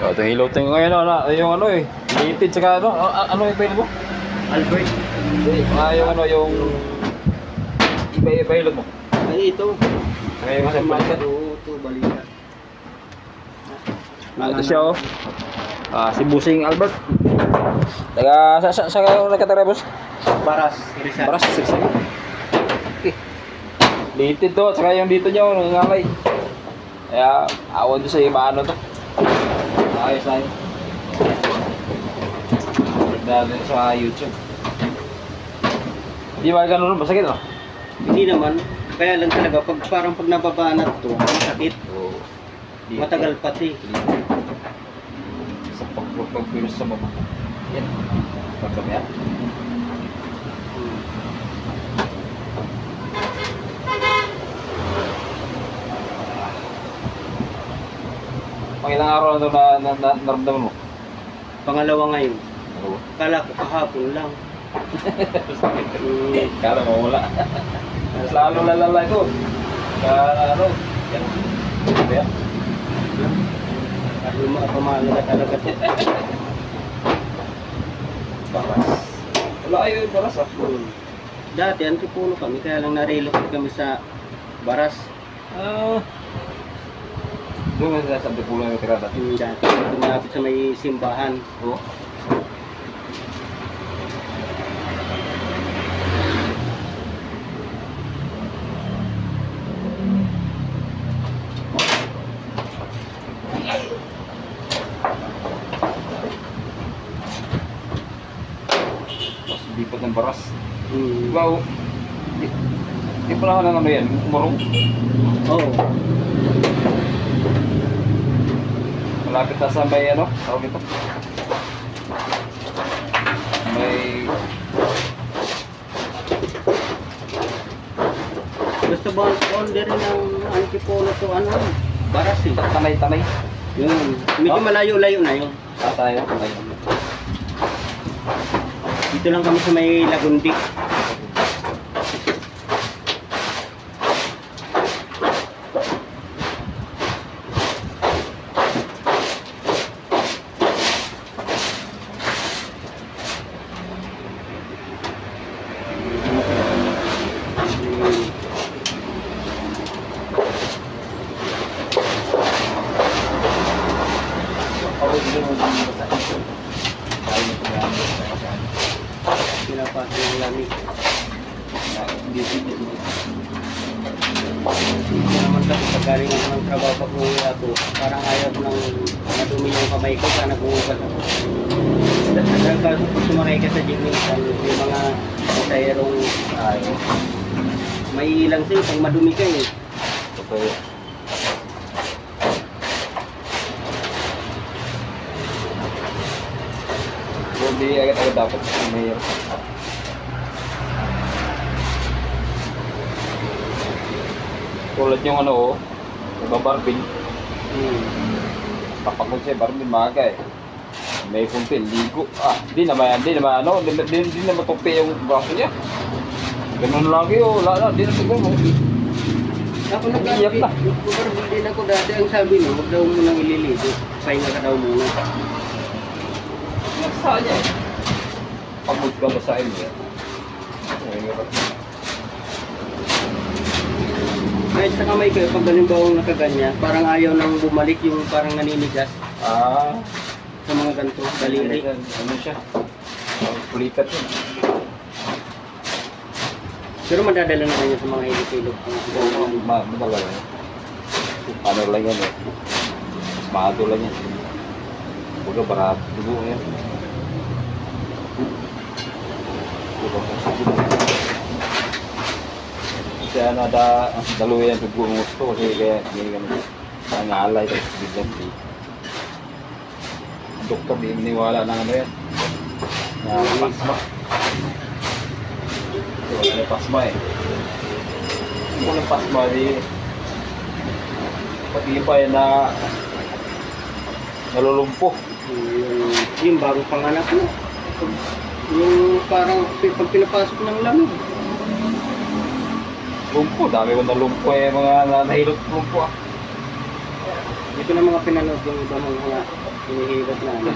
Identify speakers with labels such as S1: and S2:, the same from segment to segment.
S1: So, ito yung ilutin ko ngayon, yung ano eh, litid, saka ano, ano yung pwede mo?
S2: Albert.
S1: Yung ano, yung iba ilot mo.
S2: Ay, ito.
S1: Ngayon kasi balikan.
S2: Ito, balikan.
S1: Ito siya oh. Si Busing Albert. Taga, sa kayo nagkatara, boss?
S2: Baras. Rizal.
S1: Baras, sigsig. Okay. Litid to, saka yung dito niya, nangangalay. Kaya, awan doon sa iba, ano to. Ayos na yun. Dahil sa YouTube. Di ba ganun, masakit no?
S2: Hindi naman. Kaya lang talaga, parang pag nababanat to, masakit.
S1: Oo.
S2: Matagal pati.
S1: Sa pagpilos sa baba. Yan. Pagkami yan. Pang ilang araw na ito na naramdaman mo?
S2: Pangalawa ngayon.
S1: Oo.
S2: Kala ko kahapon lang.
S1: Kala mo wala. Lalo lalala ito. Kaya ano? Yan. Ito yan.
S2: At pamalo na talaga ito.
S1: Baras. Wala kayo yung baras ah.
S2: Dati, antipuno kami, kaya lang na-relocate kami sa Baras.
S1: Doon nga sa Antipuno yung tira dati.
S2: Dati, lumapit sa may simbahan.
S1: Oo. Mas lipat ng baras. Wow. Di pa lang ano yan, murong.
S2: Oo.
S1: Malapit na sa may ano, tawag ito. May...
S2: Gusto ba order ng antipuno to ano? Baras eh.
S1: Tanay-tanay.
S2: Yun. Medyo malayo-layo na yun.
S1: Tanay.
S2: Dito lang kami sa may Lagundi. Pinapasok yung lamig. Hindi naman kasi pagaling ako ng trabaho pag uwi ako. Parang ayaw ko nang madumi yung kamay ko. Sana buhugas ako. Dahil pag sumakay ka sa jeepney, yung mga pasayerong may ilang sa'yo pag madumi ka eh.
S1: Totoo. Hindi agad-agad dapat may tulad yung ano oh, nagbabarbing. Kapag siya barbing maaga eh. May kunti, ligo. Di naman ano, di naman tupi yung braso niya. Ganun lagi oh, wala na, di na siguro.
S2: Ako nag-barbing din ako dati. Ang sabi niyo, huwag daw munang ililigo. Pahinga ka daw muna.
S1: Saan niya? Pagod ka ba sa inyo?
S2: Kahit sa kamay kayo, pag halimbawa nakaganyan, parang ayaw nang bumalik yung parang naninigas. Sa mga ganito, daliri.
S1: Ano siya? Pulikat yun.
S2: Pero madadala na kayo sa mga ilog-ilog.
S1: Madala lang. Ano lang yan eh. Maado lang yan. Huwag barat. Dugo yan. Kasi ano, dalawa yan dugo ng gusto kasi kaya hindi kami nangalay tapos biglang di. Ang doktor di maniwala na ano yan. Na pasma. Wala na pasma eh. Kung walang pasma di pati pa yan na nalulumpo.
S2: Yung bagong panganak mo. Yung parang pag pinapasok ng lamig.
S1: Lumpo, dami ko na lumpo eh, mga nahilot lumpo
S2: Ito na mga pinanood yung iba mong mga hinihilot na ano.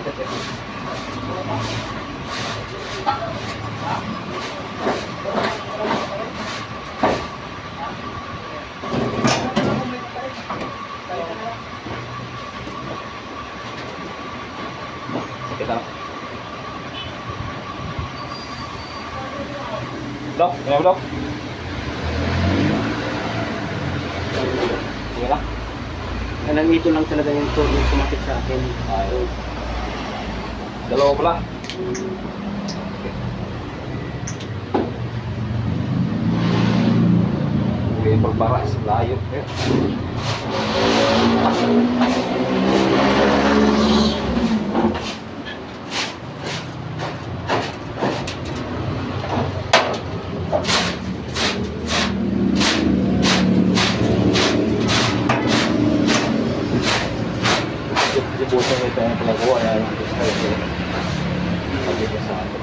S1: Sakit na. Dok, kenapa dok? Sige lang.
S2: Alam ito lang talaga yung tour yung sumakit sa akin.
S1: Ayun. Dalawa pala. Uwi yung pagbaras. Layo. Dibusan ito yung pagagawa. Ayan yung gusto. Sabi ko sa akin.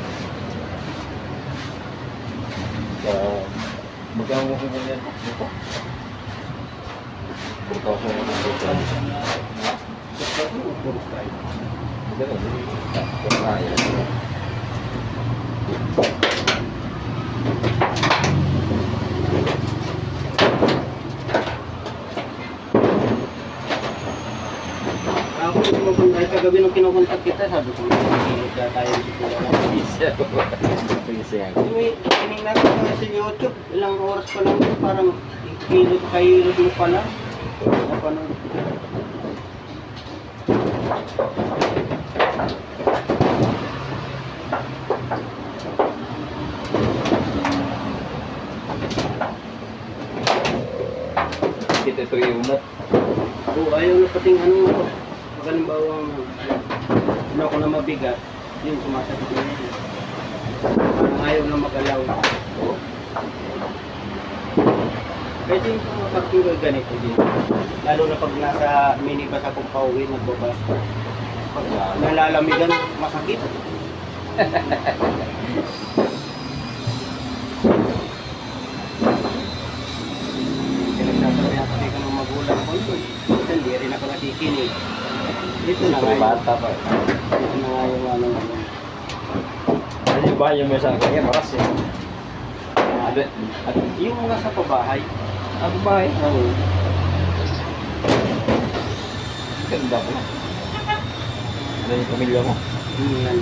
S1: Magkano mo kung ganyan? Ito. 4,000 yung gusto.
S2: Ako yung ay kagabi nung kinukontak kita, sabi ko, hindi ka tayo dito. Tinignan ko nga sa YouTube, ilang oras pa lang yun, parang kahilot mo pa lang. Napanood.
S1: Ito yung unat.
S2: Oo, ayaw na pating ano ako. Pag halimbawa ano ako na mabigat, yun sumasakit na yun. Parang ayaw na mag-alaw. Pwede yung parking ko ganito din. Lalo na pag nasa minibus akong pauwi, nagbabas. Pag nalalamigan, masakit. Pinagsasabi ako ng magulang ko yun. Hindi rin ako nakikinig. Ito na nga yung
S1: bata pa.
S2: ito na nga yung ano.
S1: Ano yung bahay yung may sa kanya? Maras eh.
S2: Yung mga sa pabahay.
S1: Ano bahay?
S2: Oo.
S1: Ganda ko na. Ano yung pamilya mo?
S2: Yan.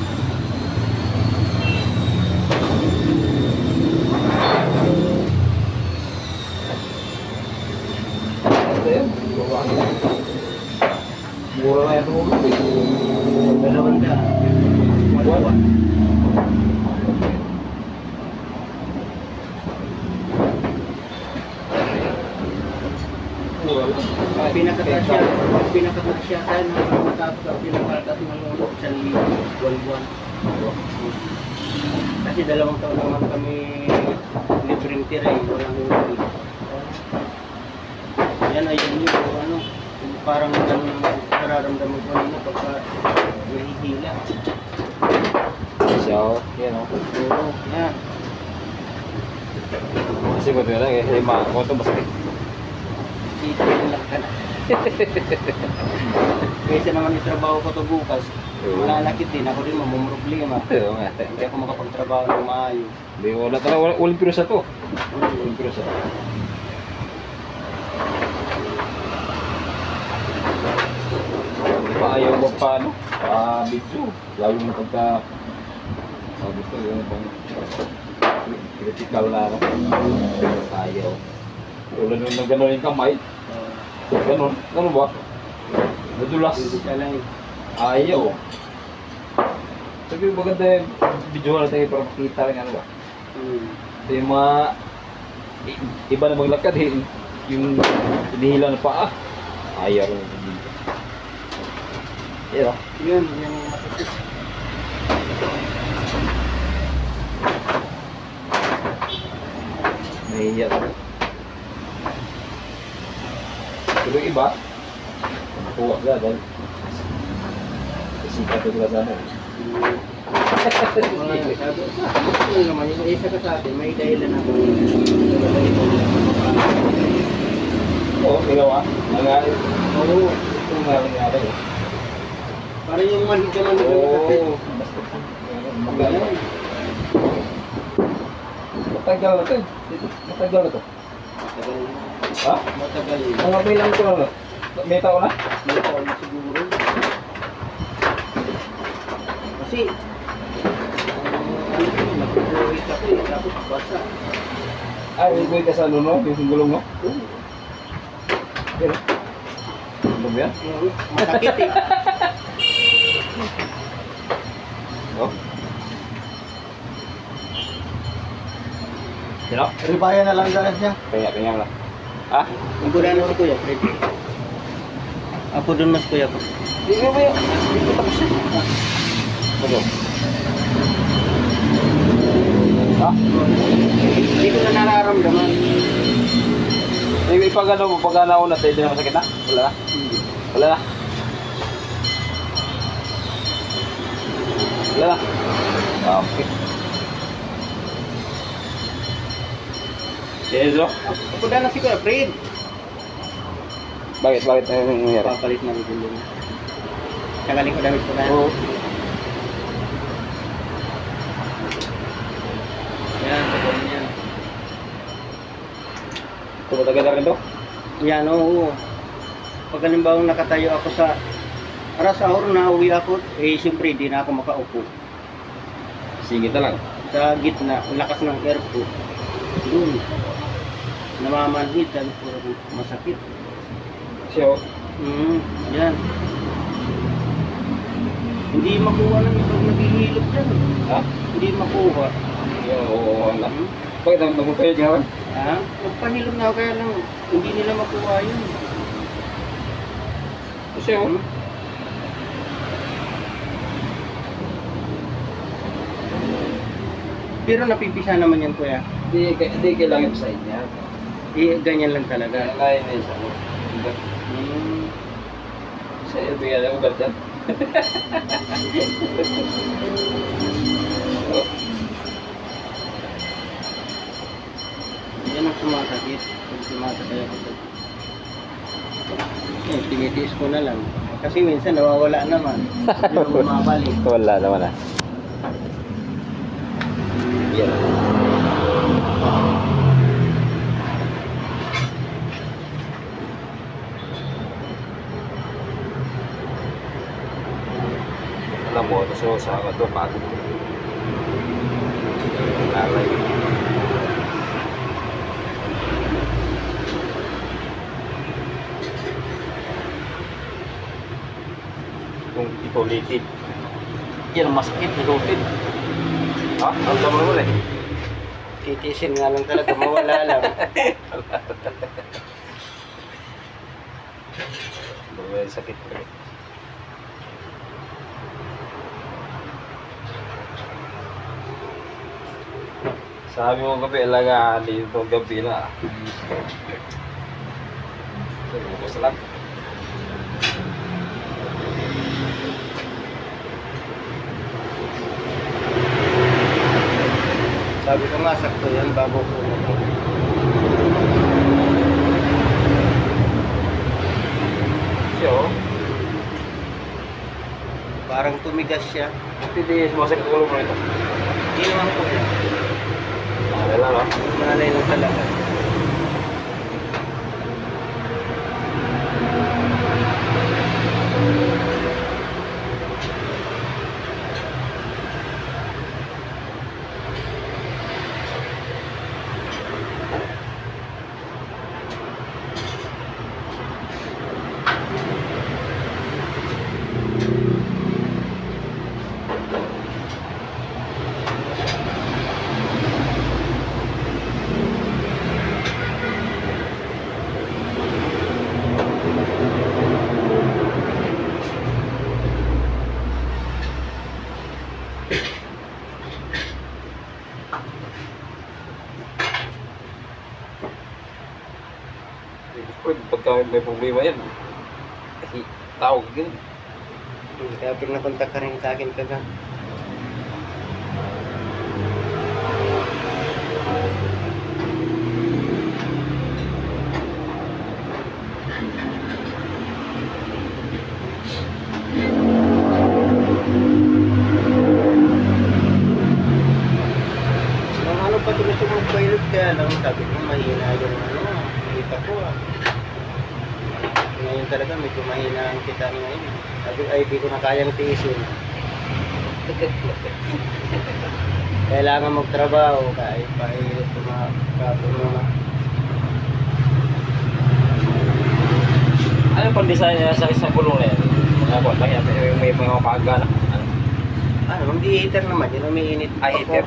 S1: Ito yun. Mura na yung tumulog eh.
S2: 200.
S1: Wala. Mura lang.
S2: Pinakatasya tayo na matapos ang pinakatas ng isang buwan-buwan. Kasi 2 taon naman kami libreng tira eh, walang huli. Yan ay yun yung ano, yung parang ganun nararamdaman ko nila pagka nahihila.
S1: So, yan o.
S2: Oo, yan.
S1: Kasi ba ito lang eh. Kasi ko ito masakit.
S2: Dito lang ka na. Kaysa naman yung trabaho ko to bukas, malalakit din. Ako din mamumroblema.
S1: Oo nga.
S2: Hindi ako makapagtrabaho ng maayos.
S1: Hindi, wala talaga. Walang pirusa to. Walang pirusa. Hindi pa ayaw mo pa ano? Pa-video. Lalo na pagka sabi ko yun pang critical na ako. Ayaw. Tulad nung gano'n yung kamay. Ganon. Ganon ba? Nadulas.
S2: Hindi siya lang.
S1: Ayaw. Sabi ko maganda yung video natin para makita rin ano ba? Ito yung mga iba na maglakad yung hinihila na paa. Ayaw rin yung video. Yan o.
S2: Yun, yung masakit.
S1: Nahihiya ako. Pero yung iba, nakuha ka dahil kasi ka sila sana.
S2: Sabi naman, yung isa ka sa atin, may dahilan ako.
S1: Oo, ginawa. Nangalit.
S2: Oo,
S1: Kung ngaling-ngaling.
S2: Para yung manhid naman nila masakit.
S1: Oo. Magaling. Matagal na to eh. Matagal na to.
S2: Matagal na.
S1: Ha?
S2: Matagal na.
S1: Mga bilang ko na. May tao na?
S2: May taon na siguro. Kasi, nag-uwi ako eh, tapos basa.
S1: Ay, may ka sa ano no? Yung gulong no?
S2: Oo.
S1: Pero, ano ba yan?
S2: Masakit eh.
S1: Oh? Sino?
S2: Ribaya na lang dahil siya.
S1: Kaya lang. Ha?
S2: Ang kuda na si Kuya, Fred. Ako dun mas Kuya ko.
S1: Hindi mo ba yun? Hindi ko tapos yan. Ano? Ha?
S2: Hindi ko na nararamdaman.
S1: May pag ano mo, pag nauna tayo, hindi na masakit na? Wala na? Wala na? Wala na? Ah, okay. Yes, bro.
S2: Ang kuda na si Kuya, Fred.
S1: Bakit? Bakit ano nangyayari?
S2: Papalit na ng gulong. Kagaling ko damit ko na.
S1: Oo.
S2: Yan, tagal niya.
S1: Tumatagal na rin to?
S2: Yan, oo. Pag halimbawa nakatayo ako sa aras hour na uwi ako, eh siyempre di na ako makaupo.
S1: Singit na lang.
S2: Sa gitna, ang lakas ng air ko. Doon. Namamanhid, sabi ko, masakit.
S1: Siya,
S2: Yan. Hindi makuha ng ibang naghihilot dyan.
S1: ha?
S2: Hindi makuha.
S1: Oo, wala. Bakit ang magpapayag nga ba?
S2: Ha? Nagpahilot na ako, kaya lang hindi nila makuha yun.
S1: Siya,
S2: Hmm? Pero napipisa naman yan, Kuya.
S1: Hindi kailangan sa niya.
S2: Ganyan lang talaga.
S1: Kailangan na isa.
S2: Hmm.
S1: Sa iyo, bigyan na ugat yan.
S2: Yan ang sumasakit. Pag sumasakit ako sa... tinitiis ko na lang. Kasi minsan nawawala naman. Hindi na bumabalik.
S1: Wala naman ah. Yan. Alam mo, so sa ito, pagod. Lalay. Kung ipulitin. Yan ang masakit, ipulitin. Ha? Ang tama mo eh.
S2: Titiisin nga lang talaga, mawala lang.
S1: May sakit ko eh. Sabi mo gabi, alagaan dito gabi na. Bukas lang.
S2: Sabi ko nga, sakto yan bago ko.
S1: Siyo,
S2: Parang tumigas siya.
S1: titiis mo sa ulo mo ito.
S2: Hindi naman ko yan.
S1: Wala no?
S2: Malay lang talaga.
S1: Pagka may problema yan, kasi tawag ganun.
S2: Kaya pinakontak ka rin sa akin kaga. gusto mong pilot kaya lang sabi ko mahina yung ano, kita ko Ngayon talaga medyo mahina ang kita ngayon. Sabi ay di ko na kayang tiisin. Kailangan magtrabaho kahit pahirap muna.
S1: Ano pang design niya sa isang gulong na yan? Mga buwan lang yan, may mga paaga na.
S2: Hindi heater naman, yun umiinit.
S1: Ay, heater?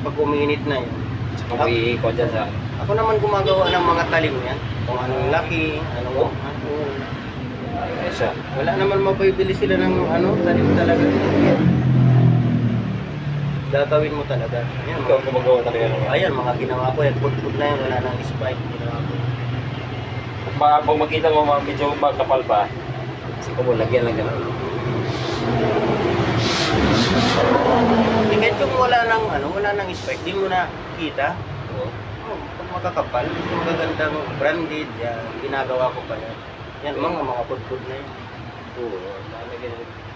S2: Pag umiinit na yun.
S1: Saka may ikot dyan sa...
S2: Ako naman gumagawa ng mga talim yan. Kung anong laki, anong
S1: Ay, siya.
S2: wala naman mabibili sila ng talim talaga. Gagawin mo talaga. Yan,
S1: Ikaw gumagawa talaga naman.
S2: ayan, mga ginawa ko yan. Put-put na yan, wala nang spike. Ginawa ko.
S1: Kung makita mo medyo magkapal pa, siguro mo lagyan lang gano'n.
S2: Kahit yung wala nang spike, di mo na kita. Pag makakapal, magagandang branded, yan, ginagawa ko pa yan. Yan, mga put-put na yan.
S1: Oo, lalagyan.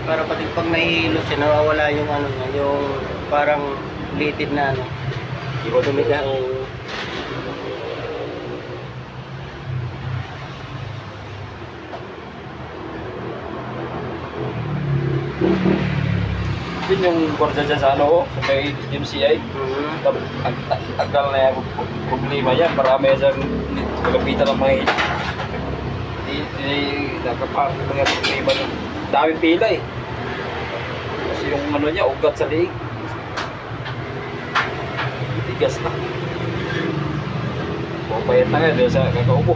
S2: Para pag nahihilo siya, nawawala yung yung parang litid na tumiga o
S1: Yun yung kwarsa dyan sa sa may MCI. Ang tagal na yung problema yan. Marami siyang kalapitan ng mga nakaparang mga problema ng daming pila eh. Kasi yung niya, ugat sa liig. Tigas na. Pupayat na nga dahil sa kakaubo.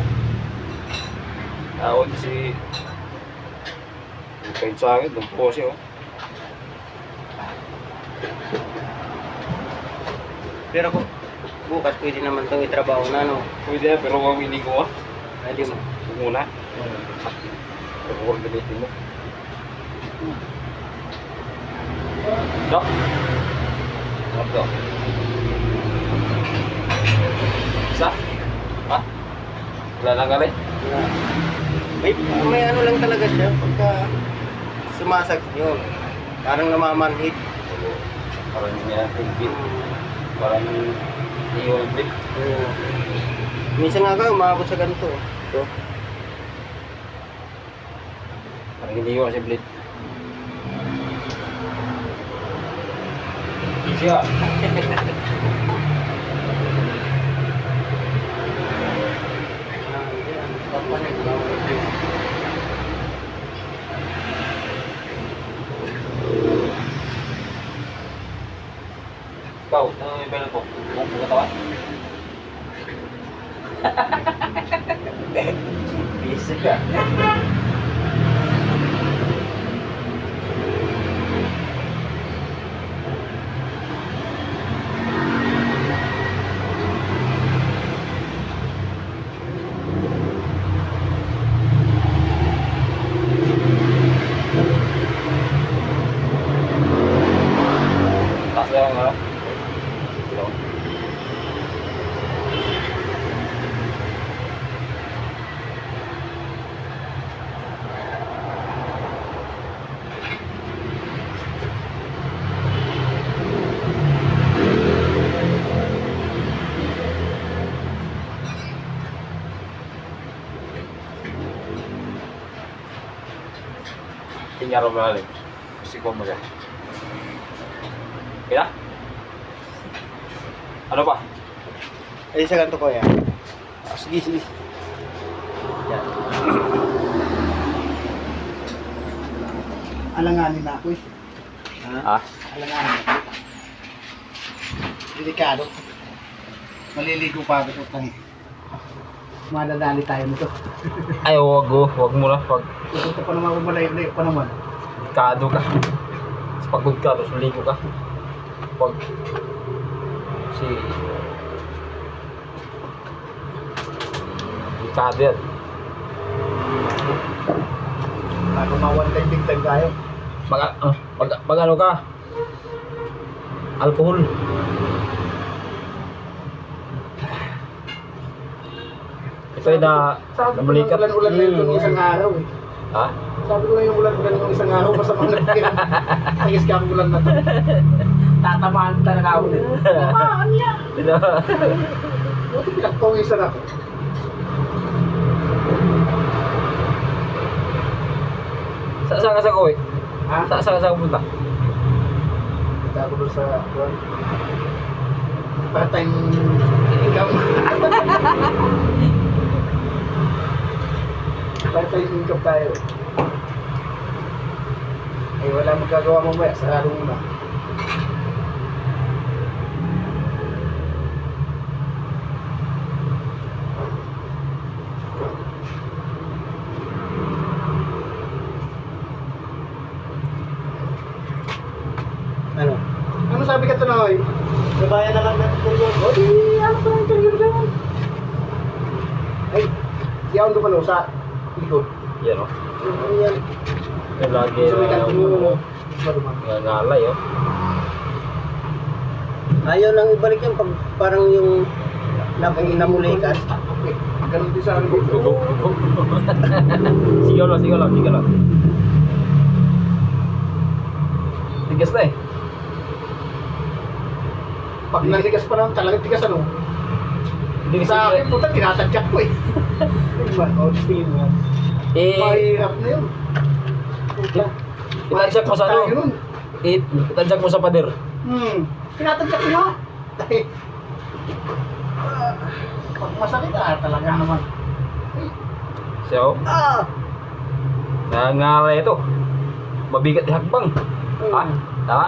S1: Tawag si... Pupayat sa akin, doon po siya.
S2: Pero kung bukas pwede naman itong itrabaho na
S1: Pwede na, pero huwag hindi ko
S2: Pwede mo.
S1: muna. Pero huwag gamitin mo. Dok? Dok? Isa? Ha? Wala lang gali?
S2: May lang talaga siya pagka sumasag yun. Parang namamanhid.
S1: Parang niya tingin. Parang iwan bit.
S2: Minsan nga ka, umabot sa ganito. Ito.
S1: Parang hindi iwan si Blade. Siya. Ikaw, ano yung pala po? Buong pagkatawan? Busy ka. Taas lang ang tinggal balik. Mesti kau makan. Kaya? Ano pa?
S2: Ay, sa ganito ko yan.
S1: Sige, sige.
S2: Yan.
S3: Alanganin na ako eh.
S1: Ha?
S3: Alanganin na ako. Delikado. Maliligo pa ako ito. Madadali tayo nito.
S1: Ay, wag mo na. Pag
S3: Ito pa naman malayo pa naman.
S1: kado ka. Pagod ka, tapos maligo ka. Pag si kado yan.
S3: Bago ma-one time big time tayo.
S1: Mag ano ka? Alcohol. Ito ay namalikat.
S3: Ulan-ulan na ito isang araw eh.
S1: Ha?
S3: Sabi ko lang yung ulan ng isang araw, masamang nagkira. Tagis ka ang ulan na to. Tatamaan talaga ako din. Tamaan niya. Buti pinagpawisan ako.
S1: Saan ka sa kuwi?
S3: Ha?
S1: Saan ka pupunta?
S3: Punta ako doon sa kuwan. Part-time income. Part-time income tayo. Ay wala magagawa mamaya, sarado muna.
S2: Ano?
S3: Ano sabi ka tuloy?
S2: Gabayan na lang natin yun.
S3: O di, ano pa yung interior dyan? Ay, yaon doon pala sa likod.
S1: Yan o.
S3: Ano yan?
S1: Yung lagi
S3: Sa may kanto mo.
S1: ngalay o.
S2: Ayaw lang ibalik yan pag parang yung namulikan.
S3: Okay, ganun din sa akin.
S1: Dugog. Sigaw lang. Tigas na eh.
S3: Pag naligas pa lang, talagang tigas ano?
S1: Hindi
S3: Sa akin, puta, tinatadyak ko eh. Diba? O, steam mo. Mahirap na yun. Puta.
S1: Itadyak mo sa
S3: Tayo
S1: ano?
S3: nun.
S1: Itadyak mo sa pader.
S3: Tinatadyak ko na. Dahil, pag masakit, talaga naman.
S1: So, nangalay ito. Mabigat di hakbang. Ha? Tama?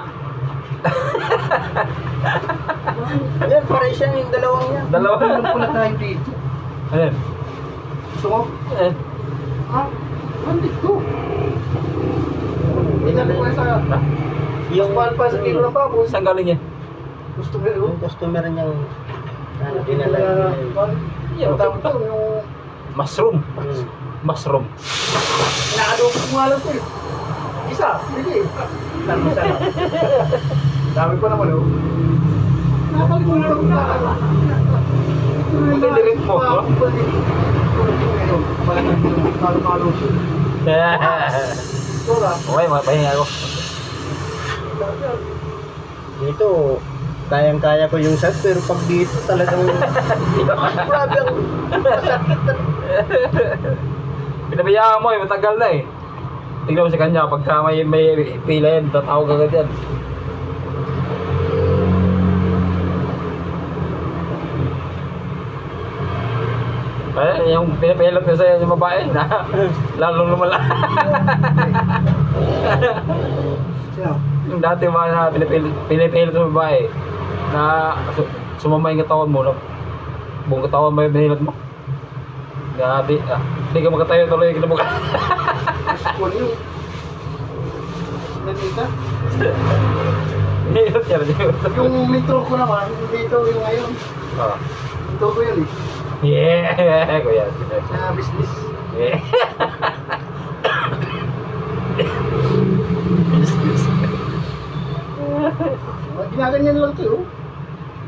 S2: Yan, parang siya yung dalawang yan.
S1: Dalawa.
S3: Ano pala tayo dito?
S1: Ayan.
S3: Gusto mo?
S1: Eh,
S3: Ha? Bandit ko. Tingnan ko sa... Yung mahal pa sa kilo ng baboy.
S1: saan galing yan?
S3: Gusto mo yun?
S2: Yung customer niyang dinala.
S3: Yung tawag to, yung...
S1: Mushroom. Mushroom.
S3: Inaadok ko nga lang ko eh. Isa, hindi. Tanong sana. Dami pa naman oh. Nakalimutan ko na.
S1: Mag-direct mo, no?
S3: Malo-malo. Sola.
S1: Okay, mapahinga ako.
S2: Dito, kayang-kaya ko yung shot, pero pag dito talagang grabe ang masakit na.
S1: Pinabayaan mo eh, matagal na eh. Tignan mo sa kanya, pagka may pila yan, tatawag agad yan. Ay, yung pinapilot ko sa'yo yung babae na lalong lumala.
S3: Sino?
S1: Yung dati mga na pinipilot ng babae na sumama yung katawan mo, buong katawan mo yung binilot mo. Grabe, hindi ka makatayo tuloy yung kinabuka.
S3: School yun. Nandita?
S1: Binilot yan,
S3: Yung mentor ko naman, dito yung ngayon.
S1: Ah.
S3: Mentor ko yun eh.
S1: Yeah, kuya.
S3: Sa business.
S1: Yeah.
S3: Ginaganyan lang to yun.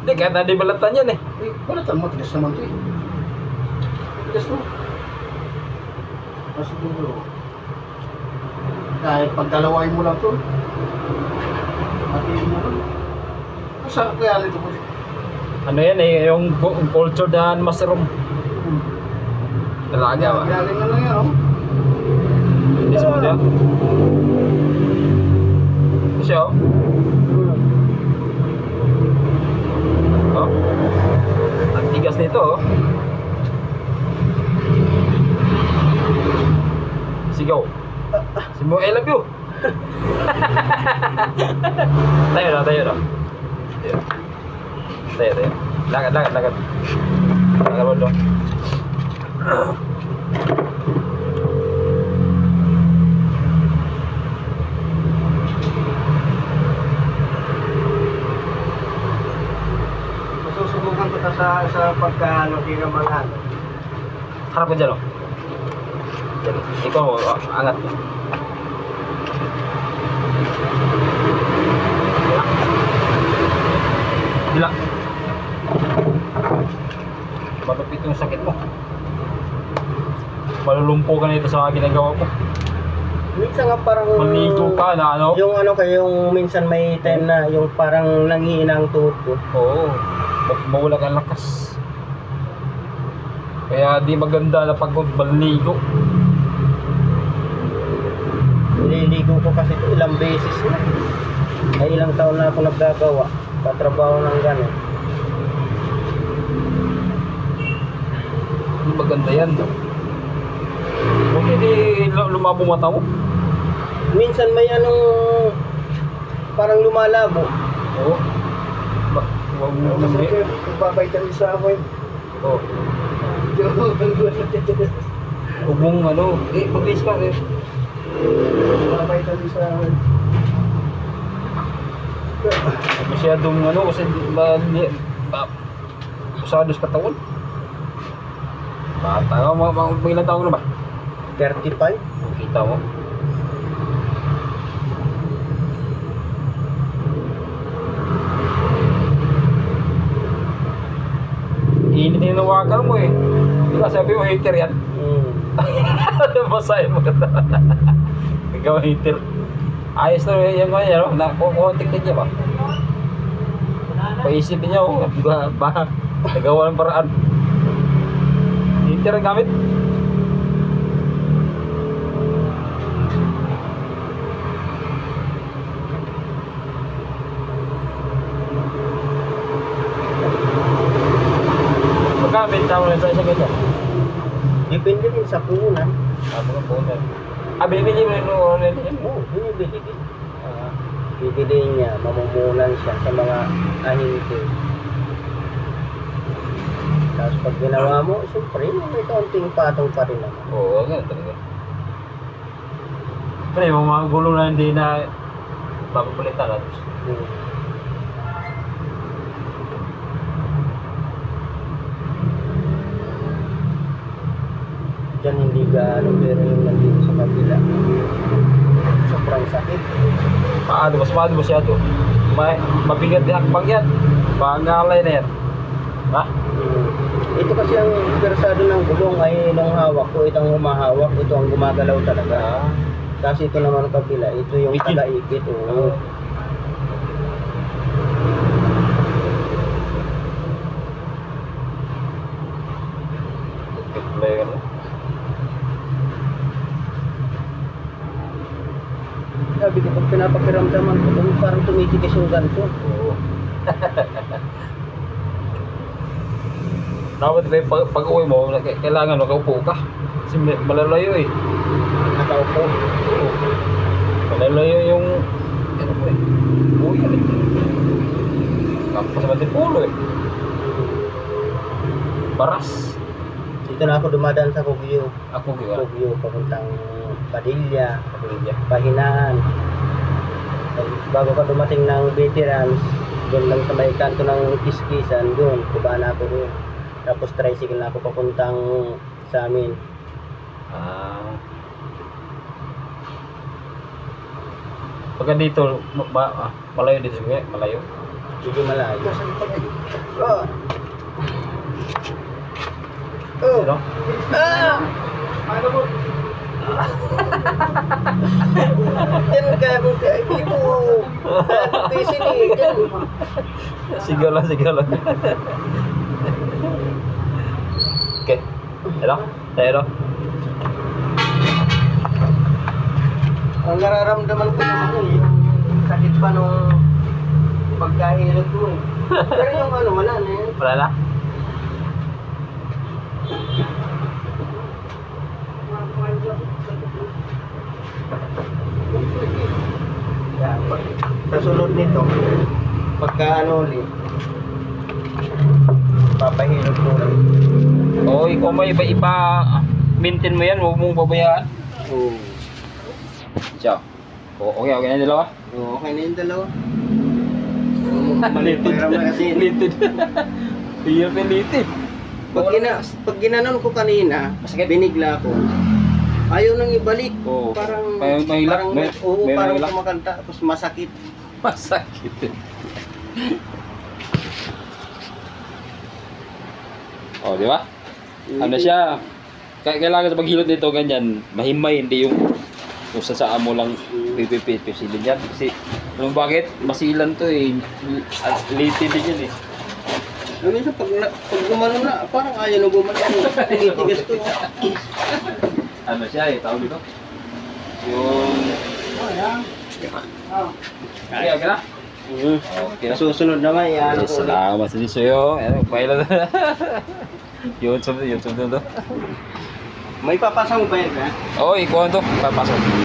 S1: Hindi, kahit hindi balatan yan eh.
S3: Eh, wala tayong matigas naman to eh. Matigas to. Kasi siguro, kahit pagdalawain mo lang to, matiin mo lang. Masarap kaya nito po.
S1: Ano yan eh, yung culture na mushroom. Talaga ba?
S3: Ginaganyan lang yan, oh.
S1: Hindi smooth yan. Siya oh. Oh. Ang tigas nito oh. Sigaw. Sigaw, I love you. Tayo na. Tayo. Lakad. Lakad mo doon.
S2: Masusubukan ko sa pagkaano din ng mga ano.
S1: Harap ka dyan oh. Dyan. Ikaw mo, angat. Bila. Malupit yung sakit mo. Malulumpo ka na ito sa ginagawa mo.
S2: Minsan nga parang
S1: Maligo ka na ano?
S2: yung ano kayo, yung minsan may time na yung parang nanghihina ang tuhod ko.
S1: Oo. Mawala ka lakas. Kaya di maganda na pag maligo.
S2: Nililigo ko kasi ito ilang beses na. Ay ilang taon na ako naggagawa. Patrabaho ng gano'n.
S1: Di maganda yan. Kung hindi lumabo mata mo.
S2: Minsan may anong parang lumalabo.
S1: Oo. Huwag mo
S3: Kasi
S1: hindi.
S3: nagbabaytan sa ako yun.
S1: Oo. Huwag mong ano. Mag-list ka eh.
S3: Nagbabaytan sa akin.
S1: Masyadong ano kasi usados katawan. Bata ka, mga ilang taon na ba?
S2: 35.
S1: Kita mo. Init yung nawakan mo eh. Di ba sabi mo hater yan? Basahin mo ka. Ikaw hater. Ayos na yan mga yan. Nakukontik din niya ba? Paisipin niya oh. Nagawa ng paraan. Hater ang gamit. Magkamit tama lang sa isang ganyan.
S2: Depende din sa puhunan.
S1: Mga punan. Bili-bili mo yung online niya.
S2: Oo, binibili din. Bibili niya, mamumulan siya sa mga ahinte. Tapos pag ginawa mo, siyempre, may kaunting patong pa rin naman.
S1: Oo, ganun talaga. Pero yung mga gulong na hindi na papapulitan natin.
S2: Diyan hindi gaano, pero yung nandito sa kabila, sobrang sakit.
S1: Paano, mas paano mo siya ito? Mabigat din hakbang yan. Pangalay na yan. Ha?
S2: Ito kasi ang persado ng gulong ay nung hawak ko, itong humahawak, ito ang gumagalaw talaga. Kasi ito naman ang kabila, ito yung
S1: Ikit.
S2: taga-ikit. Oo.
S1: Play ka na.
S2: Sabi ko, pag pinapakiramdaman ko, parang tumitigas yung ganito.
S1: Oo. Dapat pag uwi mo, kailangan makaupo ka. Kasi malalayo eh.
S2: Nakaupo.
S1: Oo. Malalayo yung... Ano po eh? Uwi yan eh. Kapag sa Mantipulo eh. Baras.
S2: Dito na ako dumadaan sa Kogyo.
S1: Ako gila.
S2: Kogyo, papuntang Padilla,
S1: Kapilya.
S2: Pahinaan. Bago ka dumating ng veterans, doon lang sa may kanto ng Kiskisan, doon, kuba na ako doon. Tapos tricycle na ako papuntang sa amin.
S1: Pagka dito, malayo dito siya, malayo.
S2: Hindi malayo.
S3: Oh.
S1: Ano?
S3: Ano mo?
S2: Yan kaya kung dito. Pisin eh. Yan.
S1: Sigaw lang, sigaw lang. Okay. Hello? Hello?
S2: Ang nararamdaman ko naman yung sakit pa nung pagkahilot ko eh. Pero yung ano, wala na yan.
S1: Wala na?
S2: Sa sunod nito, pagka ano ulit, papahilot ko ulit.
S1: Oo, ikaw may maintain mo yan, huwag mong babayaan.
S2: Oo.
S1: Ciao. Okay na yung dalawa?
S2: Oo, okay na yung dalawa.
S1: Litid.
S2: Kasi
S1: Litid. Hirap yung litid.
S2: pag ginanon ko kanina,
S1: Masakit?
S2: binigla ko. Ayaw nang ibalik.
S1: Oo.
S2: Parang
S1: May hilak,
S2: parang
S1: may-
S2: oo,
S1: may
S2: parang
S1: hilak.
S2: kumakanta tapos masakit.
S1: Masakit. Oh, di ba? Ano siya? Kailangan sa paghilot nito ganyan, mahimay, hindi yung Kung saan mo lang pipisilin yan. Kasi, ano bakit? Masilan to eh. Late din yan eh.
S2: Minsan pag gumano na, parang ayaw na gumano. Tinitigas to.
S1: Ano siya eh, tawag dito? Yung... Okay, okay na? Okay na.
S2: Susunod naman, yan.
S1: Salamat din sa'yo. Ano, pailan na. YouTube na to.
S2: May papasa mo ba yan, ha?
S1: Oo, ikuha to. Papasok.